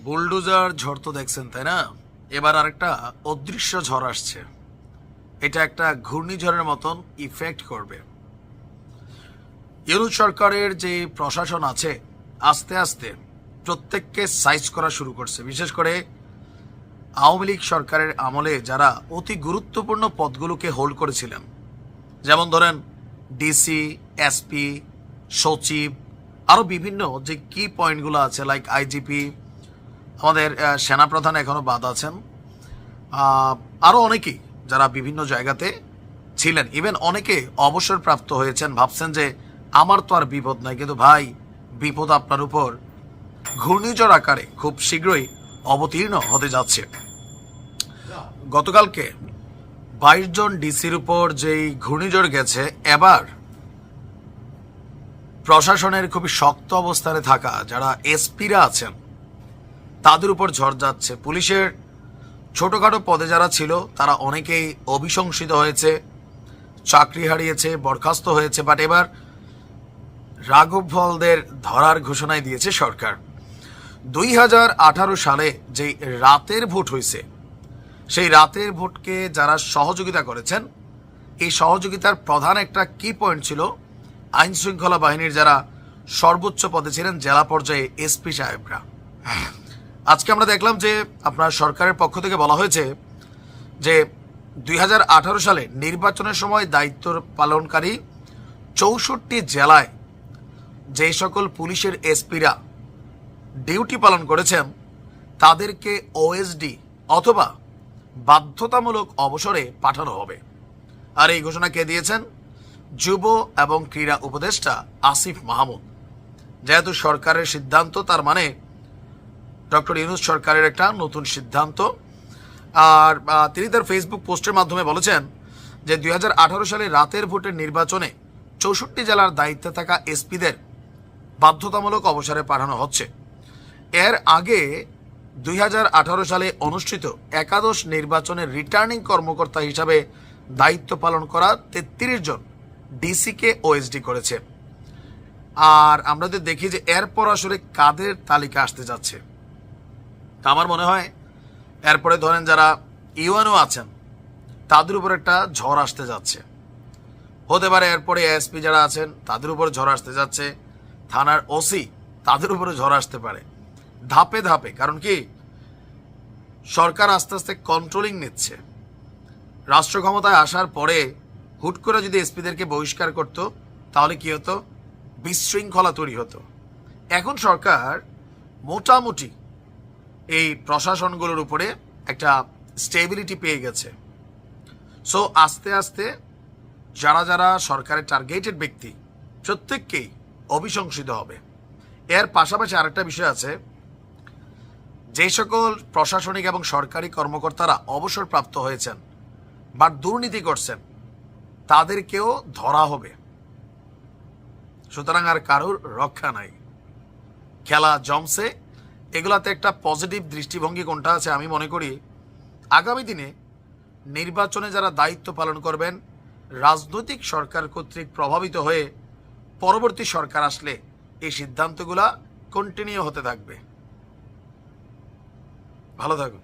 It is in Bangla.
বুলডোজার ঝড় তো দেখছেন তাই না? এবার আরেকটা অদৃশ্য ঝড় আসছে। এটা একটা ঘূর্ণিঝড়ের মতন ইফেক্ট করবে। ইউনূস সরকারের যে প্রশাসন আছে আস্তে আস্তে প্রত্যেককে সাইজ করা শুরু করছে। বিশেষ করে আওয়ামী লীগ সরকারের আমলে যারা অতি গুরুত্বপূর্ণ পদগুলোকে হোল্ড করেছিলেন, যেমন ধরেন ডিসি, এসপি, সচিব, আরও বিভিন্ন যে কি পয়েন্টগুলো আছে লাইক আইজিপি, আমাদের সেনাপ্রধান এখনও বাদ আছেন, আরও অনেকেই যারা বিভিন্ন জায়গাতে ছিলেন, ইভেন অনেকে অবসরপ্রাপ্ত হয়েছেন। ভাবছেন যে আমার তো আর বিপদ নাই, কিন্তু ভাই বিপদ আপনার উপর ঘূর্ণিঝড় আকারে খুব শীঘ্রই অবতীর্ণ হতে যাচ্ছে। গতকালকে 22 জন ডিসির উপর যেই ঘূর্ণিঝড় গেছে, এবার প্রশাসনের খুবই শক্ত অবস্থানে থাকা যারা এসপিরা আছেন তাদের উপর ঝড় যাচ্ছে। পুলিশের ছোটোখাটো পদে যারা ছিল তারা অনেকেই অভিশংসিত হয়েছে, চাকরি হারিয়েছে, বরখাস্ত হয়েছে। বাট এবার রাঘব বোয়ালদের ধরার ঘোষণায় দিয়েছে সরকার। 2018 সালে যে রাতের ভোট হয়েছে, সেই রাতের ভোটকে যারা সহযোগিতা করেছেন, এই সহযোগিতার প্রধান একটা কি পয়েন্ট ছিল আইন শৃঙ্খলা বাহিনীর যারা সর্বোচ্চ পদে ছিলেন জেলা পর্যায়ে এসপি সাহেবরা। আজকে আমরা দেখলাম যে আপনার সরকারের পক্ষ থেকে বলা হয়েছে যে 2018 সালে নির্বাচনের সময় দায়িত্ব পালনকারী 64 জেলায় যে সকল পুলিশের এসপিরা ডিউটি পালন করেছেন তাদেরকে ওএসডি অথবা বাধ্যতামূলক অবসরে পাঠানো হবে। আর এই ঘোষণা কে দিয়েছেন? যুব এবং ক্রীড়া উপদেষ্টা আসিফ মাহমুদ। যেহেতু সরকারের সিদ্ধান্ত, তার মানে ডক্টর ইউনূস সরকারের একটা নতুন সিদ্ধান্ত। আর তিনি তার ফেসবুক পোস্টের মাধ্যমে বলেছেন যে 2018 সালে রাতের ভোটের নির্বাচনে 64 জেলার দায়িত্বে থাকা এসপিদের বাধ্যতামূলক অবসরে পাঠানো হচ্ছে। এর আগে 2018 সালে অনুষ্ঠিত একাদশ নির্বাচনের রিটার্নিং কর্মকর্তা হিসাবে দায়িত্ব পালন করা 33 জন ডিসিকে ওএসডি করেছে। আর আমরা যদি দেখি যে এরপর আসলে কাদের তালিকা আসতে যাচ্ছে, তা আমার মনে হয় এরপরে ধরেন যারা ইউএনও আছেন তাদের উপর একটা ঝড় আসতে যাচ্ছে। হতে পারে এরপরে এসপি যারা আছেন তাদের উপর ঝড় আসতে যাচ্ছে, থানার ওসি তাদের উপরে ঝড় আসতে পারে ধাপে ধাপে। কারণ কি, সরকার আস্তে আস্তে কন্ট্রোলিং নিচ্ছে। রাষ্ট্র ক্ষমতায় আসার পরে হুট করে যদি এসপিদেরকে বহিষ্কার করত তাহলে কি হতো? বিশৃঙ্খলা তৈরি হতো। এখন সরকার মোটামুটি এই প্রশাসনগুলোর উপরে একটা স্টেবিলিটি পেয়ে গেছে। সো আস্তে আস্তে যারা যারা সরকারের টার্গেটেড ব্যক্তি প্রত্যেককেই অভিশংসিত হবে। এর পাশাপাশি আরেকটা বিষয় আছে, যে সকল প্রশাসনিক এবং সরকারি কর্মকর্তারা অবসরপ্রাপ্ত হয়েছেন বা দুর্নীতি করছেন তাদেরকেও ধরা হবে। সুতরাং আর কারোর রক্ষা নাই, খেলা জমছে। এগুলাতে একটা পজিটিভ দৃষ্টিভঙ্গি কোনটা আছে? আমি মনে করি আগামী দিনে নির্বাচনে যারা দায়িত্ব পালন করবেন রাজনৈতিক সরকার কর্তৃক প্রভাবিত হয়ে পরবর্তী সরকার আসলে এই সিদ্ধান্তগুলা কন্টিনিউ হতে থাকবে। ভালো থাকুন।